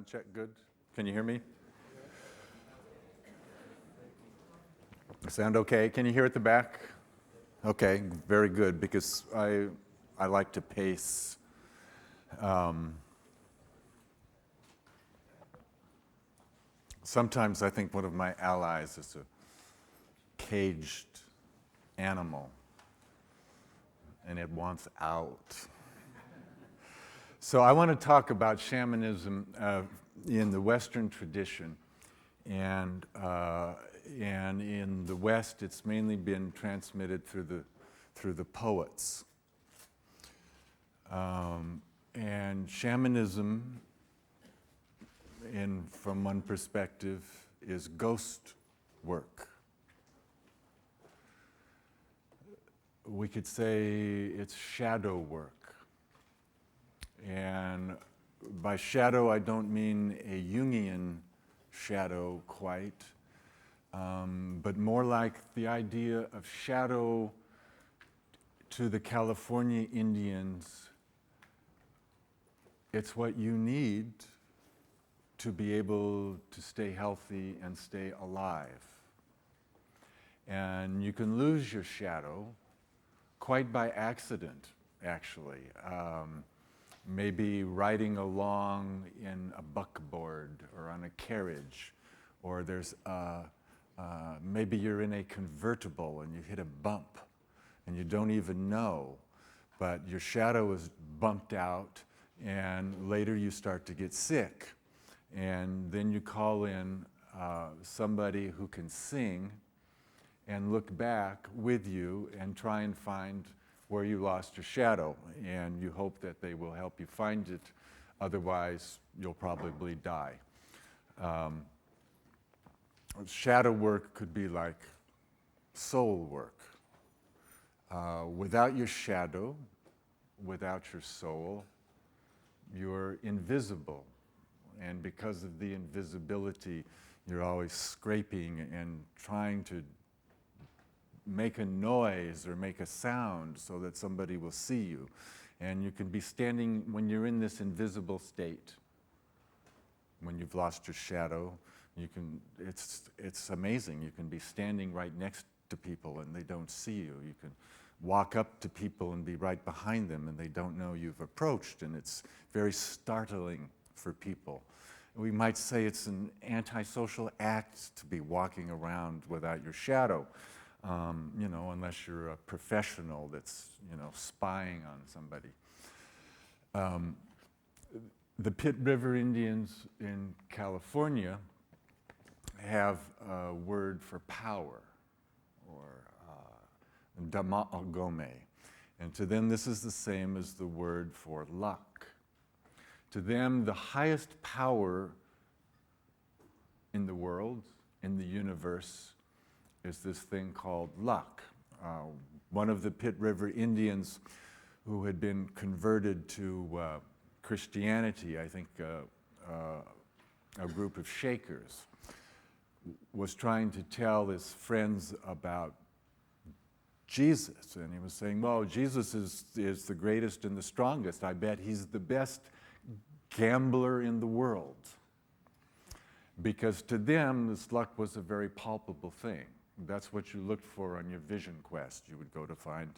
Sound check, good? Can you hear me? Sound okay? Can you hear at the back? Okay, very good, because I like to pace. Sometimes I think one of my allies is a caged animal, and it wants out. So I want to talk about shamanism in the Western tradition, and in the West, it's mainly been transmitted through the poets. And shamanism, from one perspective, is ghost work. We could say it's shadow work. And by shadow, I don't mean a Jungian shadow quite, but more like the idea of shadow to the California Indians. It's what you need to be able to stay healthy and stay alive. And you can lose your shadow quite by accident, actually. Maybe riding along in a buckboard or on a carriage, or there's maybe you're in a convertible and you hit a bump and you don't even know, but your shadow is bumped out, and later you start to get sick, and then you call in somebody who can sing and look back with you and try and find where you lost your shadow, and you hope that they will help you find it. Otherwise, you'll probably die. Shadow work could be like soul work. Without your shadow, without your soul, you're invisible. And because of the invisibility, you're always scraping and trying to make a noise or make a sound so that somebody will see you. And you can be standing, when you're in this invisible state, when you've lost your shadow, it's amazing. You can be standing right next to people and they don't see you. You can walk up to people and be right behind them and they don't know you've approached, and it's very startling for people. We might say it's an antisocial act to be walking around without your shadow. Unless you're a professional that's, spying on somebody. The Pit River Indians in California have a word for power, or dama'ogome. And to them, this is the same as the word for luck. To them, the highest power in the world, in the universe, is this thing called luck. One of the Pit River Indians who had been converted to Christianity, I think a group of Shakers, was trying to tell his friends about Jesus. And he was saying, well, Jesus is the greatest and the strongest. I bet he's the best gambler in the world. Because to them, this luck was a very palpable thing. That's what you looked for on your vision quest. You would go to find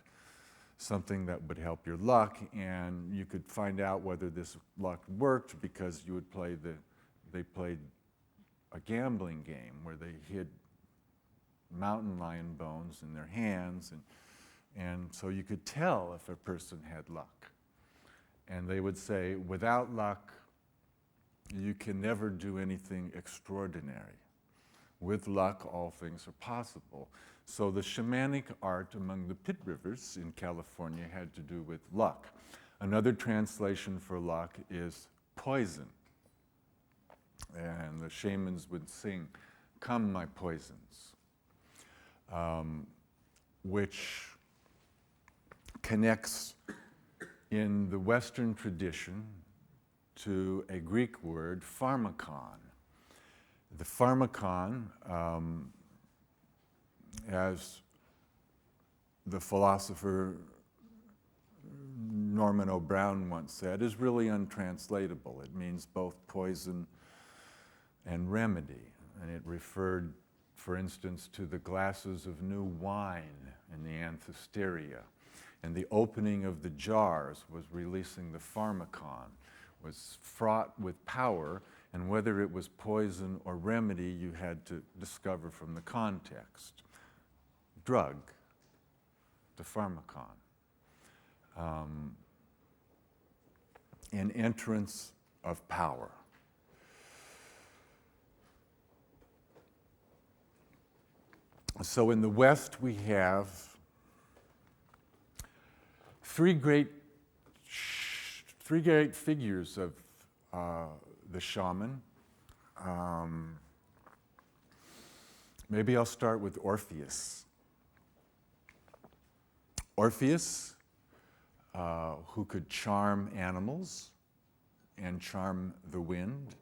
something that would help your luck, and you could find out whether this luck worked because you would they played a gambling game where they hid mountain lion bones in their hands, and so you could tell if a person had luck. And they would say, without luck, you can never do anything extraordinary. With luck, all things are possible. So the shamanic art among the Pit Rivers in California had to do with luck. Another translation for luck is poison. And the shamans would sing, "Come, my poisons," which connects in the Western tradition to a Greek word, pharmakon. The pharmakon, as the philosopher Norman O'Brien once said, is really untranslatable. It means both poison and remedy. And it referred, for instance, to the glasses of new wine in the Anthesteria. And the opening of the jars was releasing the pharmakon, was fraught with power, and whether it was poison or remedy, you had to discover from the context. Drug, the pharmakon. An entrance of power. So in the West, we have three great figures of the shaman. Maybe I'll start with Orpheus. Orpheus, who could charm animals and charm the wind,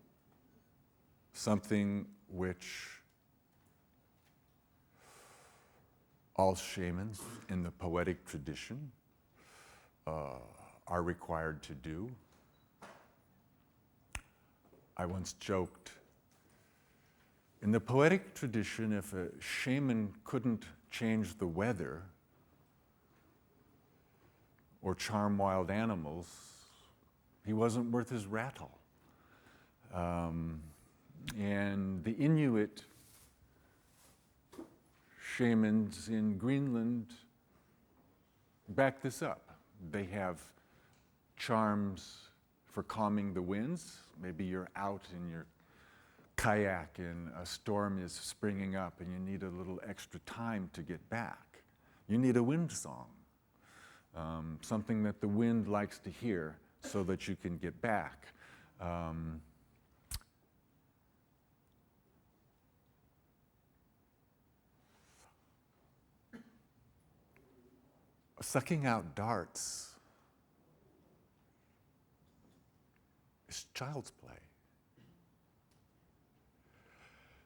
something which all shamans in the poetic tradition are required to do. I once joked, in the poetic tradition, if a shaman couldn't change the weather or charm wild animals, he wasn't worth his rattle. And the Inuit shamans in Greenland back this up. They have charms for calming the winds. Maybe you're out in your kayak and a storm is springing up and you need a little extra time to get back. You need a wind song, something that the wind likes to hear so that you can get back. Sucking out darts is child's play.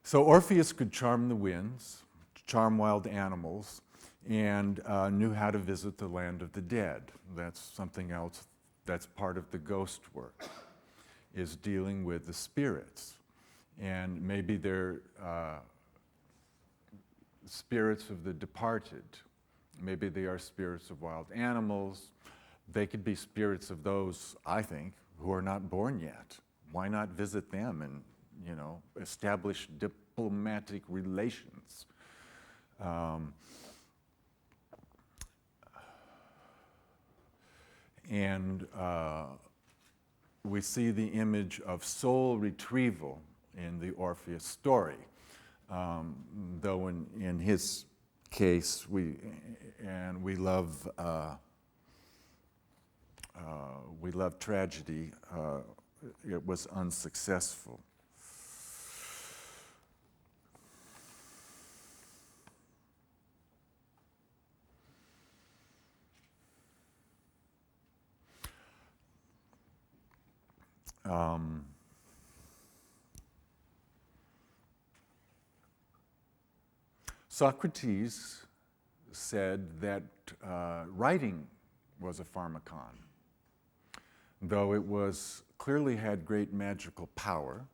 So Orpheus could charm the winds, charm wild animals, and knew how to visit the land of the dead. That's something else that's part of the ghost work, is dealing with the spirits. And maybe they're spirits of the departed. Maybe they are spirits of wild animals. They could be spirits of those, I think, who are not born yet. Why not visit them and, establish diplomatic relations? And we see the image of soul retrieval in the Orpheus story, though in his case, we love tragedy. It was unsuccessful. Socrates said that writing was a pharmakon, though it was clearly had great magical power,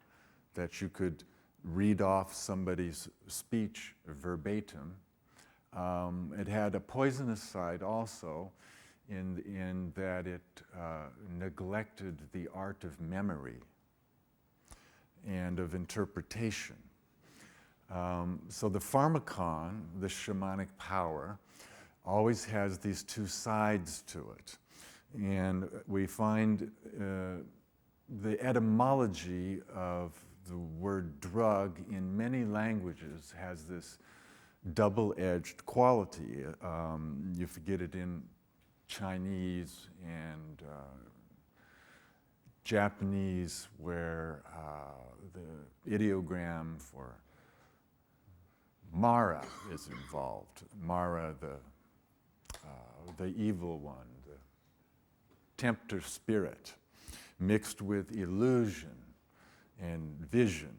that you could read off somebody's speech verbatim. It had a poisonous side also, in that it neglected the art of memory and of interpretation. So the pharmakon, the shamanic power, always has these two sides to it. And we find the etymology of the word drug in many languages has this double-edged quality. You get it in Chinese and Japanese, where the ideogram for Mara is involved. Mara, the evil one, the tempter spirit, mixed with illusion and vision.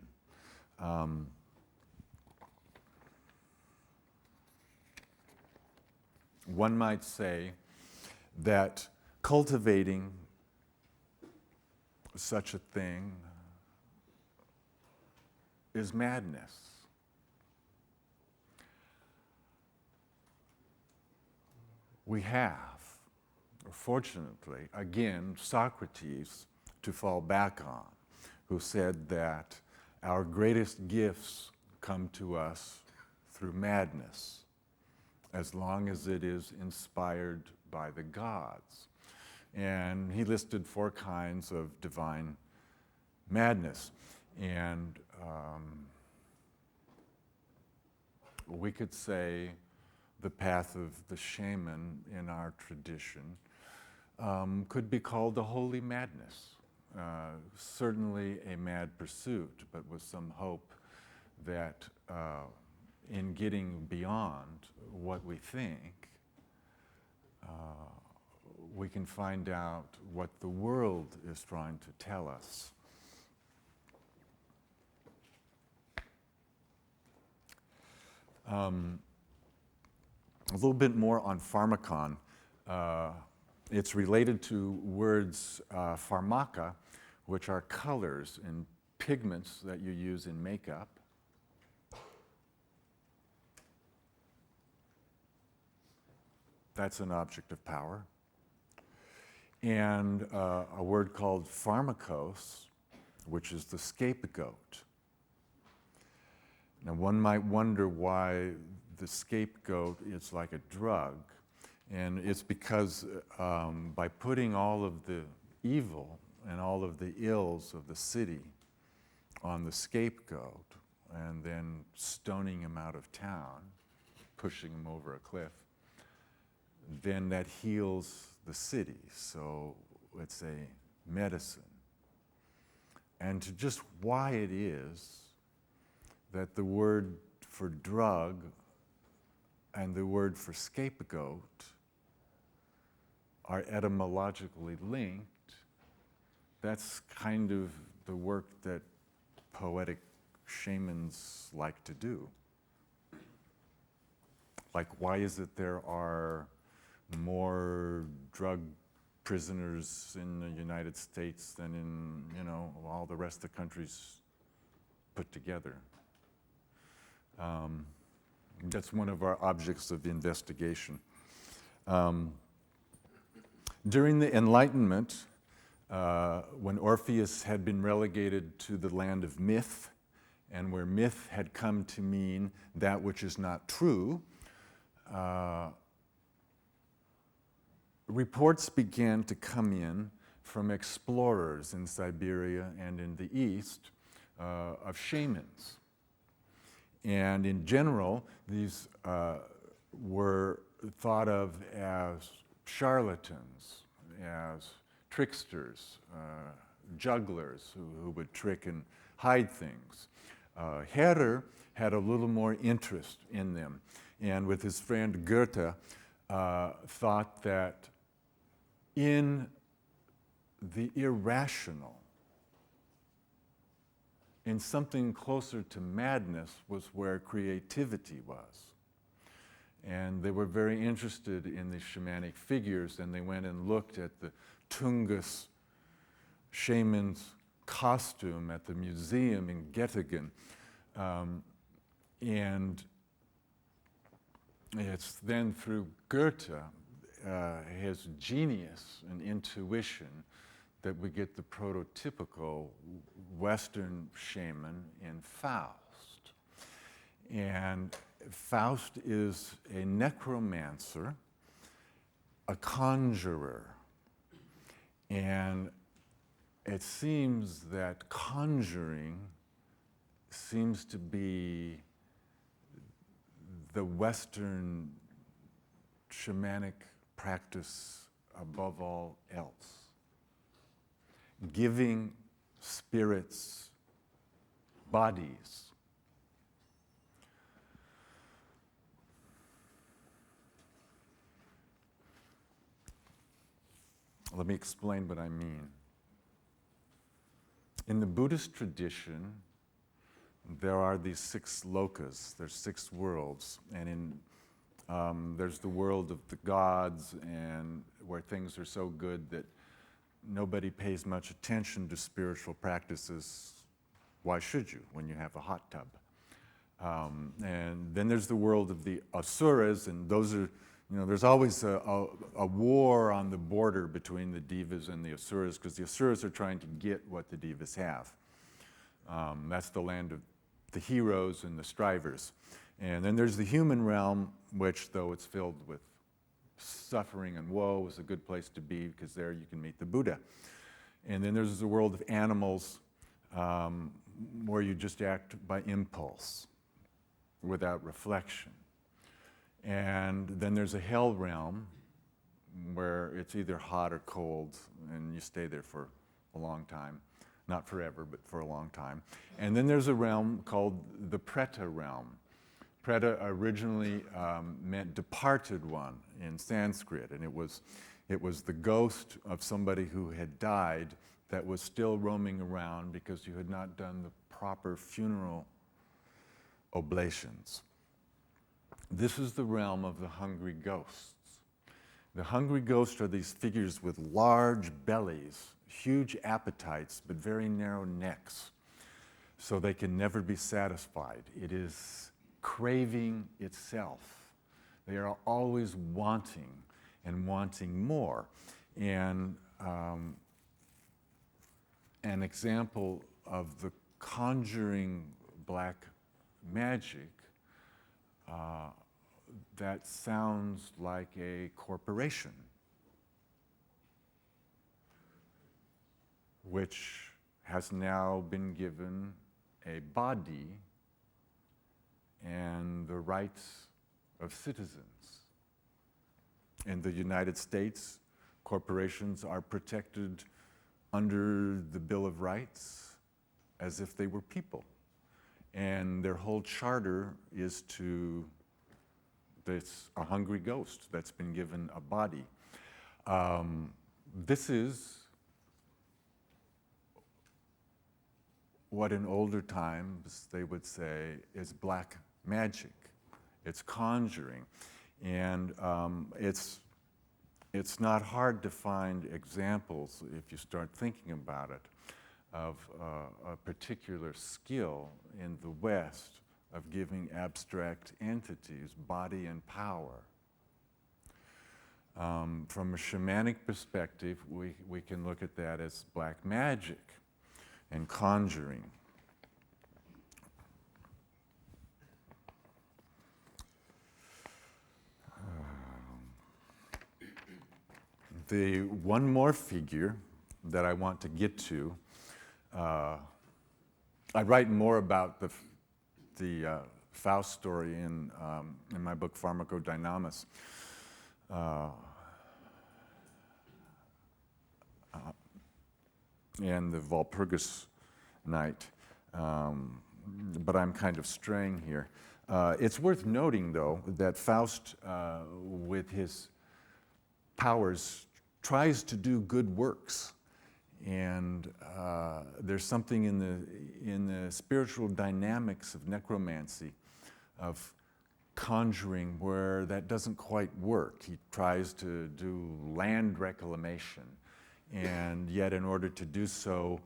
One might say that cultivating such a thing is madness. We have, fortunately, again, Socrates to fall back on, who said that our greatest gifts come to us through madness, as long as it is inspired by the gods. And he listed 4 kinds of divine madness. And we could say the path of the shaman in our tradition could be called the holy madness. Certainly a mad pursuit, but with some hope that in getting beyond what we think, we can find out what the world is trying to tell us. A little bit more on pharmakon. It's related to words pharmaka, which are colors and pigments that you use in makeup. That's an object of power. And a word called pharmakos, which is the scapegoat. Now, one might wonder why the scapegoat is like a drug. And it's because by putting all of the evil and all of the ills of the city on the scapegoat and then stoning him out of town, pushing him over a cliff, then that heals the city. So it's a medicine. And to just why it is that the word for drug and the word for scapegoat are etymologically linked, that's kind of the work that poetic shamans like to do. Like, why is it there are more drug prisoners in the United States than in, all the rest of the countries put together? That's one of our objects of investigation. During the Enlightenment, when Orpheus had been relegated to the land of myth, and where myth had come to mean that which is not true, reports began to come in from explorers in Siberia and in the East of shamans. And in general, these were thought of as charlatans, as tricksters, jugglers who would trick and hide things. Herder had a little more interest in them, and with his friend Goethe, thought that in the irrational, in something closer to madness, was where creativity was. And they were very interested in the shamanic figures, and they went and looked at the Tungus shaman's costume at the museum in Göttingen. And it's then through Goethe, his genius and intuition, that we get the prototypical Western shaman in Faust. And Faust is a necromancer, a conjurer. And it seems that conjuring seems to be the Western shamanic practice above all else. Giving spirits bodies. Let me explain what I mean. In the Buddhist tradition, there are these 6 lokas, there's 6 worlds, and in There's the world of the gods, and where things are so good that nobody pays much attention to spiritual practices. Why should you when you have a hot tub? And then there's the world of the asuras, and those are, there's always a war on the border between the devas and the asuras, because the asuras are trying to get what the devas have. That's the land of the heroes and the strivers. And then there's the human realm, which, though it's filled with suffering and woe, is a good place to be, because there you can meet the Buddha. And then there's the world of animals, where you just act by impulse, without reflection. And then there's a hell realm, where it's either hot or cold, and you stay there for a long time. Not forever, but for a long time. And then there's a realm called the Preta Realm. Preta originally meant departed one in Sanskrit, and it was the ghost of somebody who had died that was still roaming around because you had not done the proper funeral oblations. This is the realm of the hungry ghosts. The hungry ghosts are these figures with large bellies, huge appetites, but very narrow necks, so they can never be satisfied. It is craving itself. They are always wanting and wanting more. And an example of the conjuring black magic that sounds like a corporation, which has now been given a body and the rights of citizens. In the United States, corporations are protected under the Bill of Rights as if they were people. And their whole charter is a hungry ghost that's been given a body. This is what in older times they would say is black magic. It's conjuring. And it's not hard to find examples, if you start thinking about it, of a particular skill in the West of giving abstract entities body and power. From a shamanic perspective, we can look at that as black magic and conjuring. The one more figure that I want to get to, I write more about the Faust story in my book Pharmacodynamics. And the Walpurgis Night, but I'm kind of straying here. It's worth noting, though, that Faust, with his powers, tries to do good works, and there's something in the spiritual dynamics of necromancy, of conjuring, where that doesn't quite work. He tries to do land reclamation, and yet in order to do so,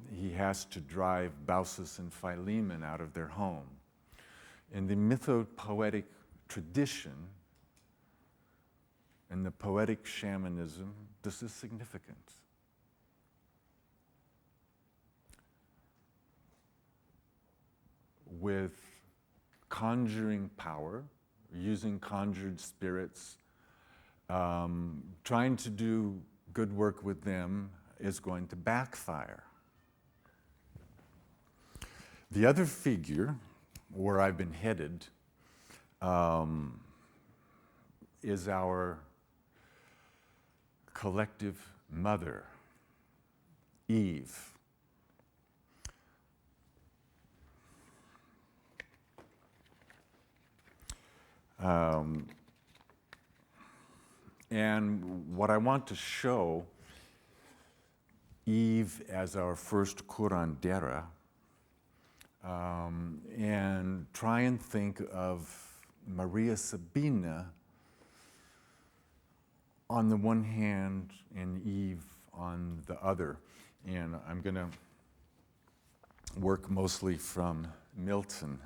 he has to drive Baucis and Philemon out of their home. In the mythopoetic tradition, in the poetic shamanism, this is significant. With conjuring power, using conjured spirits, trying to do good work with them is going to backfire. The other figure, where I've been headed, is our collective mother, Eve. And what I want to show Eve as our first curandera, and try and think of Maria Sabina on the one hand and Eve on the other. And I'm going to work mostly from Milton.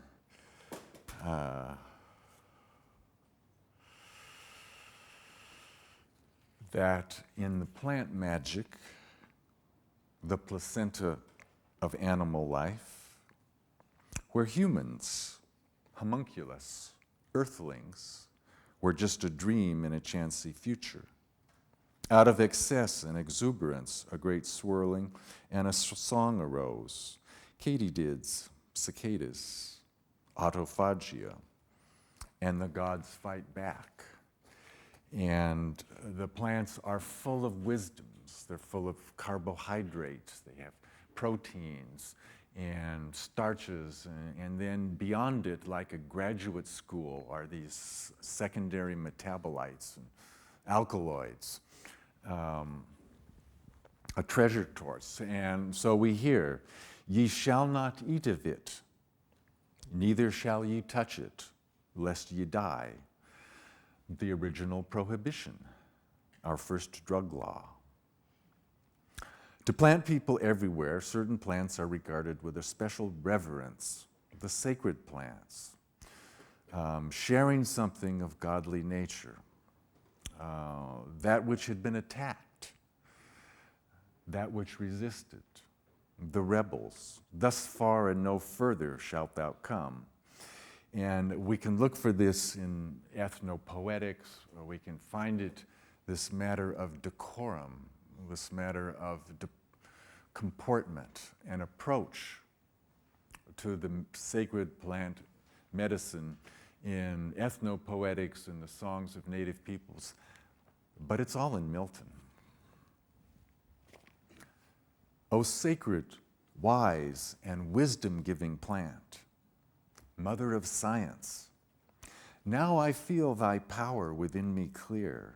That in the plant magic, the placenta of animal life, where humans, homunculus, earthlings, were just a dream in a chancy future. Out of excess and exuberance, a great swirling and a song arose. Katydids, cicadas, autophagia, and the gods fight back. And the plants are full of wisdoms. They're full of carbohydrates. They have proteins and starches. And then beyond it, like a graduate school, are these secondary metabolites and alkaloids. A treasure torch. And so we hear, ye shall not eat of it, neither shall ye touch it, lest ye die. The original prohibition, our first drug law. To plant people everywhere, certain plants are regarded with a special reverence, the sacred plants, sharing something of godly nature, that which had been attacked, that which resisted, the rebels. Thus far and no further shalt thou come. And we can look for this in ethnopoetics, or we can find it, this matter of decorum, this matter of comportment and approach to the sacred plant medicine in ethnopoetics and the songs of native peoples. But it's all in Milton. O sacred, wise, and wisdom-giving plant, Mother of science, now I feel thy power within me clear,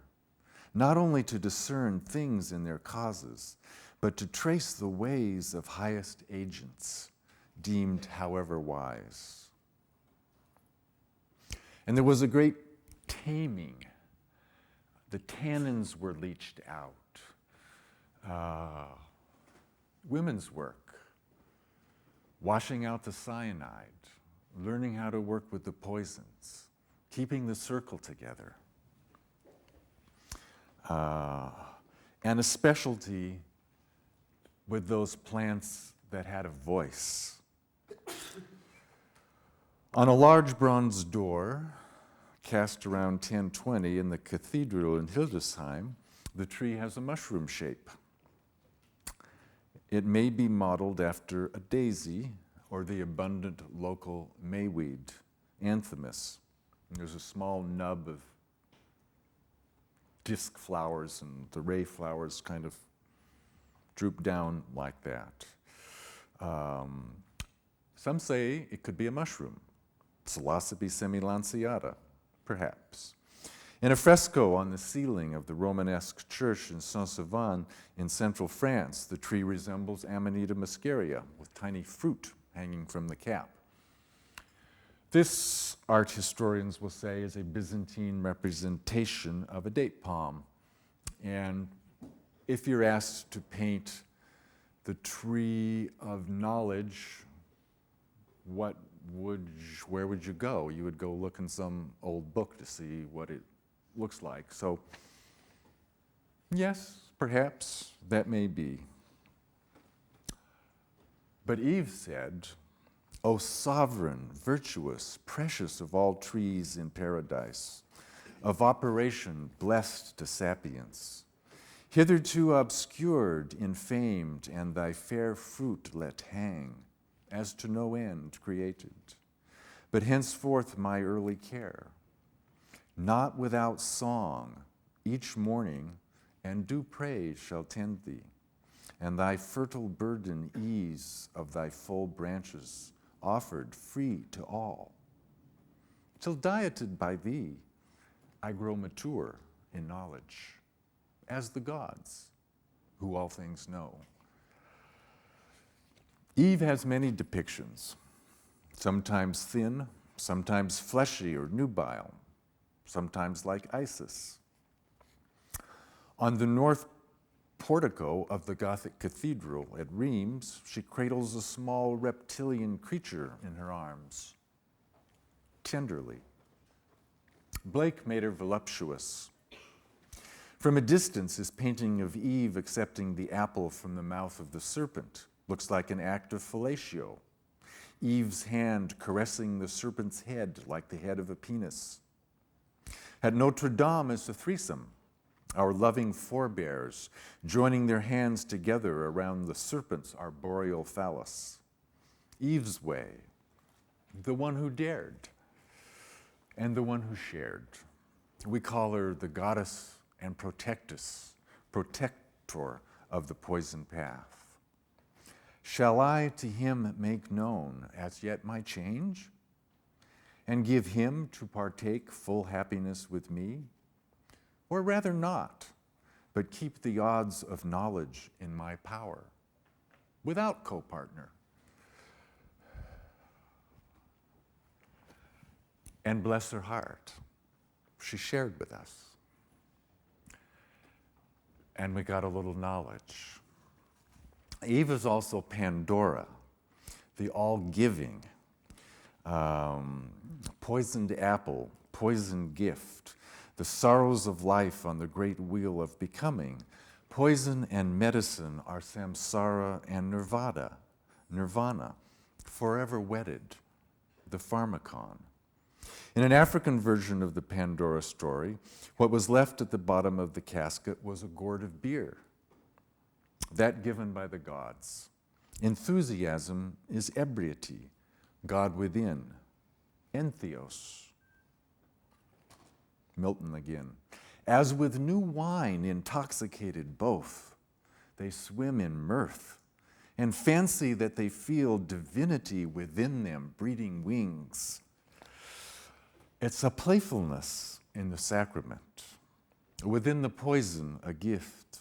not only to discern things in their causes, but to trace the ways of highest agents, deemed however wise. And there was a great taming. The tannins were leached out. Women's work, washing out the cyanide, learning how to work with the poisons, keeping the circle together. And a specialty with those plants that had a voice. On a large bronze door, cast around 1020 in the cathedral in Hildesheim, the tree has a mushroom shape. It may be modeled after a daisy, or the abundant local mayweed, Anthemis. And there's a small nub of disc flowers, and the ray flowers kind of droop down like that. Some say it could be a mushroom, Psilocybe semilanceata, perhaps. In a fresco on the ceiling of the Romanesque church in Saint-Sauvin in central France, the tree resembles Amanita muscaria with tiny fruit hanging from the cap. This, art historians will say, is a Byzantine representation of a date palm. And if you're asked to paint the tree of knowledge, where would you go? You would go look in some old book to see what it looks like. So, yes, perhaps that may be. But Eve said, O sovereign, virtuous, precious of all trees in paradise, of operation blessed to sapience, hitherto obscured, infamed, and thy fair fruit let hang, as to no end created, but henceforth my early care, not without song, each morning, and due praise shall tend thee, and thy fertile burden ease of thy full branches offered free to all. Till dieted by thee, I grow mature in knowledge, as the gods, who all things know. Eve has many depictions, sometimes thin, sometimes fleshy or nubile, sometimes like Isis. On the north portico of the Gothic cathedral at Reims, she cradles a small reptilian creature in her arms, tenderly. Blake made her voluptuous. From a distance, his painting of Eve accepting the apple from the mouth of the serpent looks like an act of fellatio. Eve's hand caressing the serpent's head like the head of a penis. At Notre Dame is a threesome, our loving forebears joining their hands together around the serpent's arboreal phallus. Eve's way, the one who dared, and the one who shared. We call her the goddess and protector of the poison path. Shall I to him make known as yet my change, and give him to partake full happiness with me? Or rather not, but keep the odds of knowledge in my power, without co-partner? And bless her heart, she shared with us. And we got a little knowledge. Eve is also Pandora, the all-giving, poisoned apple, poisoned gift, the sorrows of life on the great wheel of becoming. Poison and medicine are samsara and nirvana, forever wedded, the pharmakon. In an African version of the Pandora story, what was left at the bottom of the casket was a gourd of beer, that given by the gods. Enthusiasm is ebriety, God within, entheos. Milton again. As with new wine intoxicated both, they swim in mirth and fancy that they feel divinity within them breeding wings. It's a playfulness in the sacrament, within the poison a gift.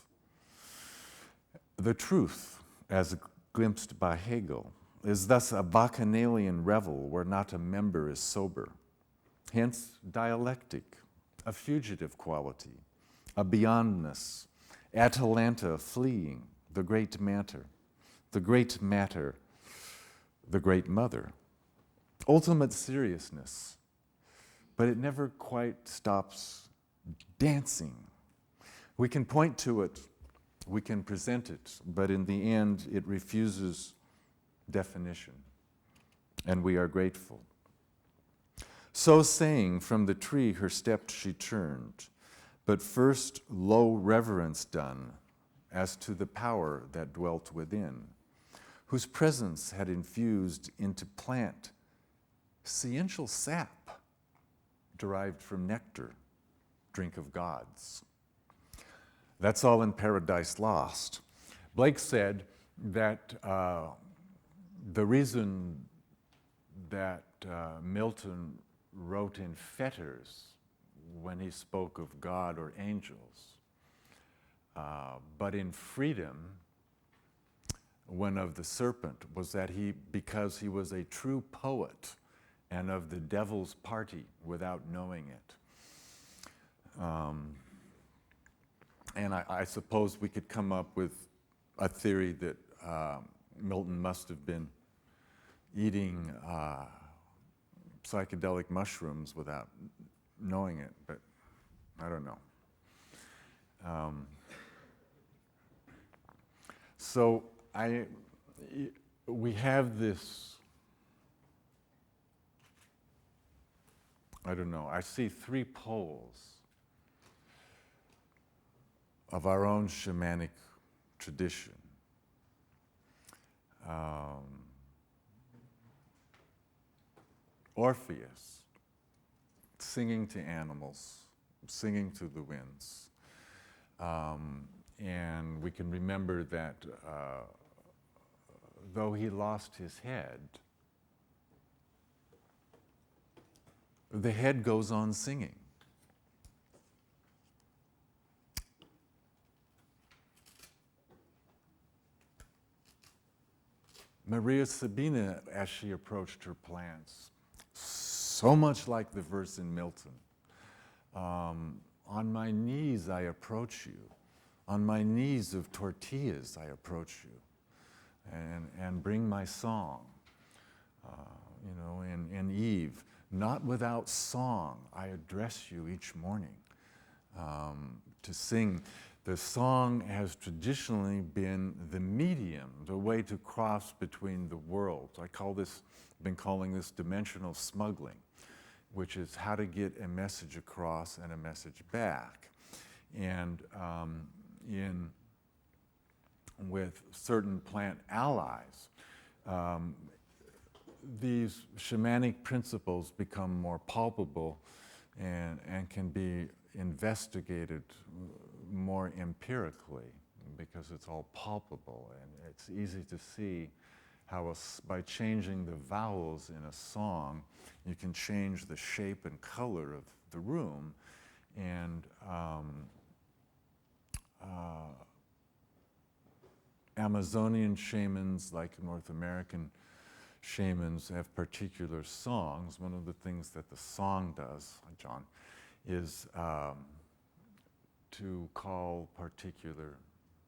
The truth, as glimpsed by Hegel, is thus a bacchanalian revel where not a member is sober. Hence dialectic, a fugitive quality, a beyondness, Atalanta fleeing, the great matter, the great matter, the great mother. Ultimate seriousness, but it never quite stops dancing. We can point to it, we can present it, but in the end it refuses definition, and we are grateful. So saying, from the tree her steps she turned, but first low reverence done as to the power that dwelt within, whose presence had infused into plant sciential sap derived from nectar, drink of gods. That's all in Paradise Lost. Blake said that the reason that Milton wrote in fetters when he spoke of God or angels, but in freedom when of the serpent, was that because he was a true poet and of the devil's party without knowing it. And I suppose we could come up with a theory that Milton must have been eating psychedelic mushrooms without knowing it, but I don't know. So we have this, I don't know, I see three poles of our own shamanic tradition. Orpheus, singing to animals, singing to the winds. And we can remember that though he lost his head, the head goes on singing. Maria Sabina, as she approached her plants, so much like the verse in Milton. On my knees I approach you. On my knees of tortillas I approach you and bring my song. In Eve, not without song I address you each morning to sing. The song has traditionally been the medium, the way to cross between the worlds. Been calling this dimensional smuggling, which is how to get a message across and a message back. And with certain plant allies, these shamanic principles become more palpable and can be investigated more empirically because it's all palpable, and it's easy to see how by changing the vowels in a song, you can change the shape and color of the room. And Amazonian shamans, like North American shamans, have particular songs. One of the things that the song does, John, is to call particular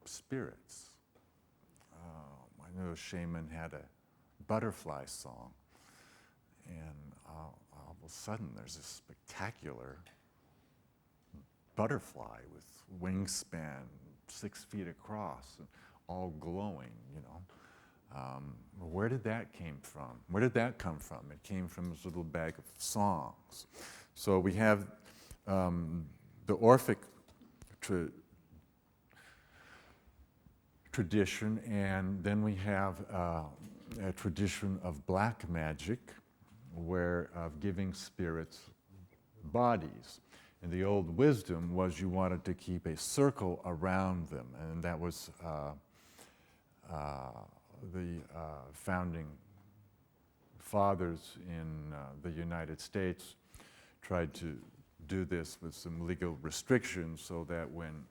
spirits. I know a shaman had a butterfly song, and all of a sudden there's this spectacular butterfly with wingspan 6 feet across, and all glowing, Where did that come from? Where did that come from? It came from this little bag of songs. So we have the Orphic tradition, and then we have a tradition of black magic, of giving spirits bodies. And the old wisdom was you wanted to keep a circle around them, and that was the founding fathers in the United States tried to do this with some legal restrictions so that when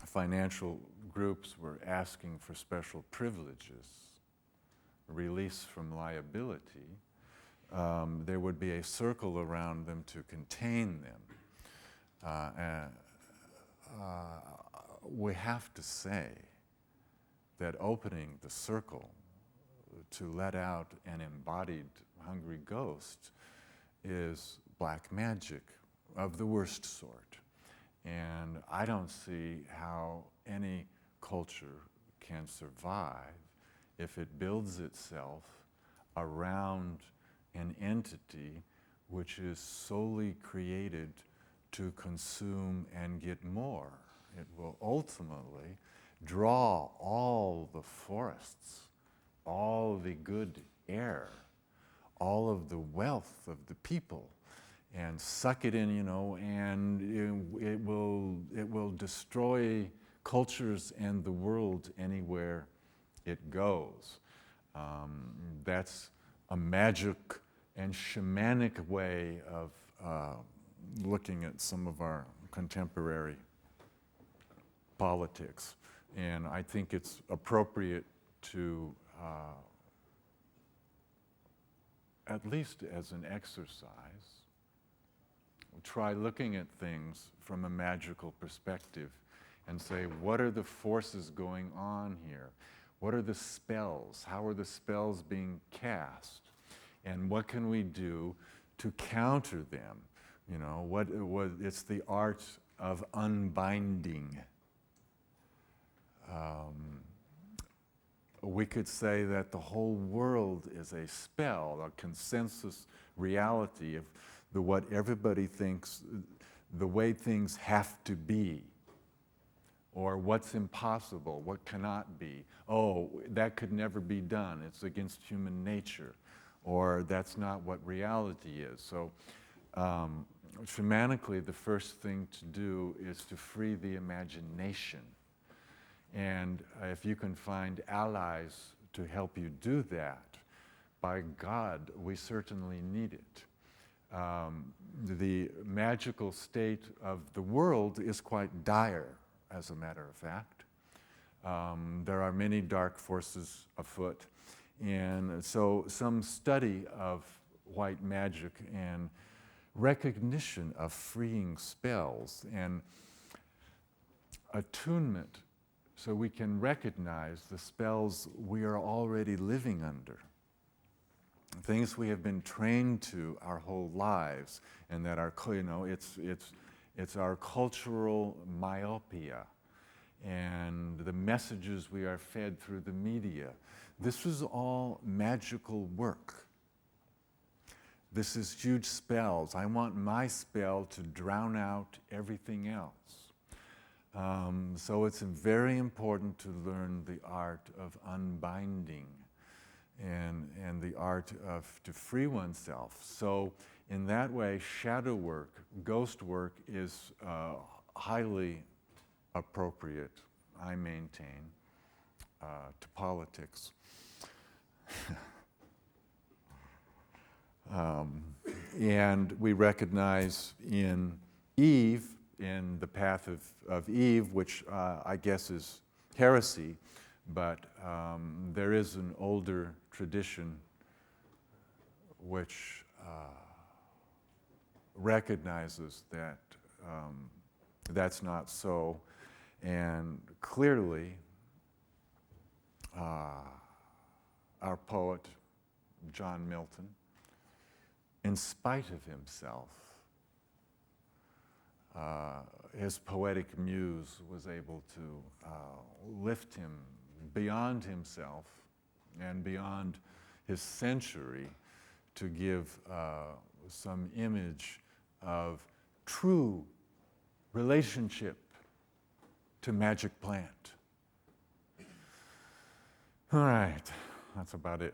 financial groups were asking for special privileges, release from liability, there would be a circle around them to contain them. We have to say that opening the circle to let out an embodied hungry ghost is black magic of the worst sort. And I don't see how any culture can survive if it builds itself around an entity which is solely created to consume and get more. It will ultimately draw all the forests, all the good air, all of the wealth of the people, and suck it in, and it will destroy cultures and the world anywhere it goes. That's a magic and shamanic way of looking at some of our contemporary politics. And I think it's appropriate to, at least as an exercise, try looking at things from a magical perspective and say, what are the forces going on here? What are the spells? How are the spells being cast? And what can we do to counter them? It's the art of unbinding. We could say that the whole world is a spell, a consensus reality of what everybody thinks, the way things have to be, or what's impossible, what cannot be. Oh, that could never be done. It's against human nature, or that's not what reality is. So shamanically, the first thing to do is to free the imagination. And if you can find allies to help you do that, by God, we certainly need it. The magical state of the world is quite dire, as a matter of fact. There are many dark forces afoot, And so some study of white magic and recognition of freeing spells and attunement so we can recognize the spells we are already living under, things we have been trained to our whole lives, and that are, it's our cultural myopia and the messages we are fed through the media. This is all magical work. This is huge spells. I want my spell to drown out everything else. So it's very important to learn the art of unbinding and the art of to free oneself. So in that way, shadow work, ghost work is highly appropriate, I maintain, to politics. And we recognize in Eve, in the path of Eve, which I guess is heresy, but there is an older tradition which recognizes that that's not so, and clearly our poet, John Milton, in spite of himself, his poetic muse was able to lift him beyond himself and beyond his century to give some image of true relationship to magic plant. All right, that's about it.